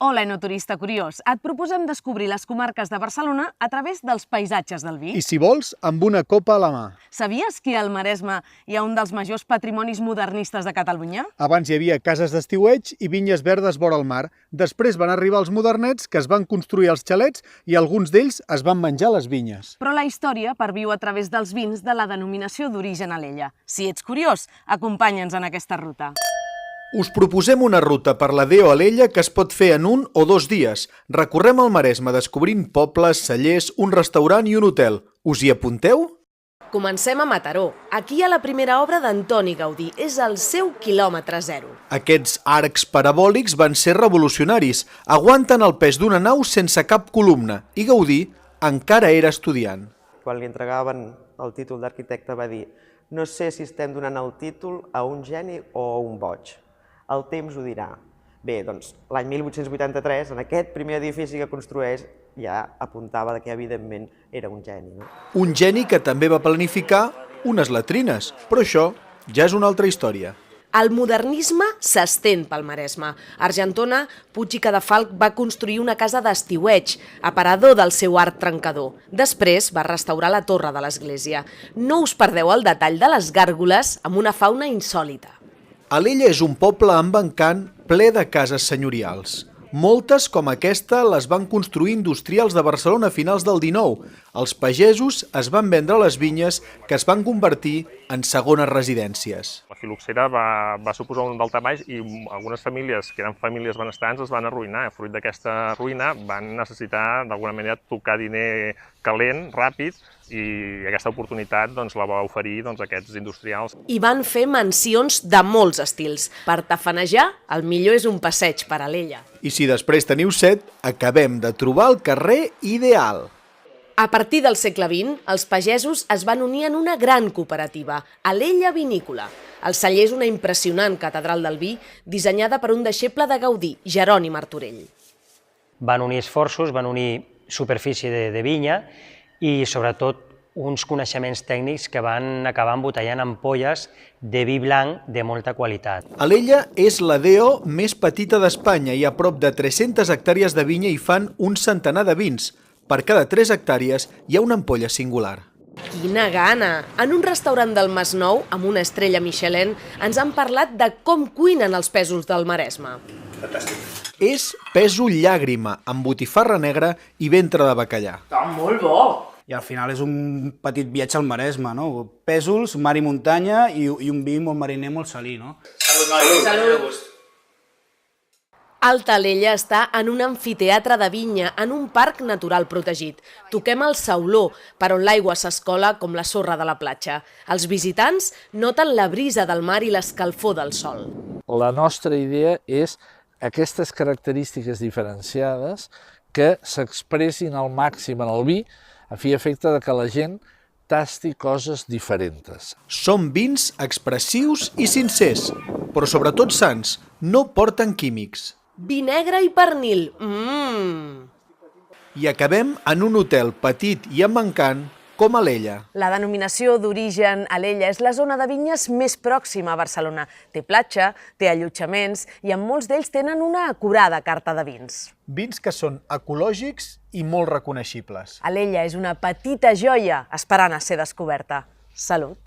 Hola, enoturista curiós. Et proposem descobrir les comarques de Barcelona a través dels paisatges del vi. I si vols, amb una copa a la mà. Sabies que al Maresme hi ha un dels majors patrimonis modernistes de Catalunya? Abans hi havia cases d'estiueig i vinyes verdes vora el mar. Després van arribar els modernets, que es van construir els xalets i alguns d'ells es van menjar les vinyes. Però la història perviu a través dels vins de la denominació d'origen Alella. Si ets curiós, acompanya'ns en aquesta ruta. Us proposem una ruta per la Deo Alella que es pot fer en 1 o 2 dies. Recorrem el Maresme descobrint pobles, cellers, un restaurant i un hotel. Us hi apunteu? Comencem a Mataró. Aquí hi ha la primera obra d'Antoni Gaudí. És el seu quilòmetre zero. Aquests arcs parabòlics van ser revolucionaris. Aguanten el pes d'una nau sense cap columna. I Gaudí encara era estudiant. Quan li entregaven el títol d'arquitecte va dir: no sé si estem donant el títol a un geni o a un boig. El temps ho dirà. Bé, doncs l'any 1883, en aquest primer edifici que construeix, ja apuntava que evidentment era un geni. No? Un geni que també va planificar unes latrines, però això ja és una altra història. El modernisme s'estén pel Maresme. A Argentona, Puig i Cadafalch va construir una casa d'estiueig, aparador del seu art trencador. Després va restaurar la torre de l'església. No us perdeu el detall de les gàrgoles amb una fauna insòlita. Alella és un poble amb encant ple de cases senyorials. Moltes, com aquesta, les van construir industrials de Barcelona a finals del XIX. Els pagesos es van vendre les vinyes que es van convertir en segones residències. La fil·loxera va suposar un daltabaix i algunes famílies, que eren famílies benestants, es van arruïnar. Fruit d'aquesta ruïna van necessitar d'alguna manera tocar diner calent, ràpid, i aquesta oportunitat la va oferir aquests industrials. I van fer mansions de molts estils. Per tafanejar, el millor és un passeig per Alella. I si després teniu set, acabem de trobar el carrer ideal. A partir del segle XX, els pagesos es van unir en una gran cooperativa, Alella Vinícola. El celler és una impressionant catedral del vi, dissenyada per un deixeble de Gaudí, Jeroni Martorell. Van unir esforços, van unir superfície de vinya i, sobretot, uns coneixements tècnics que van acabar embotellant ampolles de vi blanc de molta qualitat. Alella és la DO més petita d'Espanya i a prop de 300 hectàrees de vinya hi fan un centenar de vins. Per cada 3 hectàrees hi ha una ampolla singular. Quina gana! En un restaurant del Masnou, amb una estrella Michelin, ens han parlat de com cuinen els pèsols del Maresme. És pèsol llàgrima, amb botifarra negra i ventre de bacallà. Està molt bo! I al final és un petit viatge al Maresme, no? Pèsols, mar i muntanya i un vi molt mariner, molt salí, no? Salut! Salut! Alta Alella està en un amfiteatre de vinya, en un parc natural protegit. Toquem el sauló, per on l'aigua s'escola com la sorra de la platja. Els visitants noten la brisa del mar i l'escalfor del sol. La nostra idea és aquestes característiques diferenciades que s'expressin al màxim en el vi, a fi i efecte que la gent tasti coses diferents. Són vins expressius i sincers, però sobretot sans, no porten químics. Vi negre i pernil. I acabem en un hotel petit i amb encant com Alella. La denominació d'origen Alella és la zona de vinyes més pròxima a Barcelona. Té platja, té allotjaments i en molts d'ells tenen una acurada carta de vins. Vins que són ecològics i molt reconeixibles. Alella és una petita joia esperant a ser descoberta. Salut!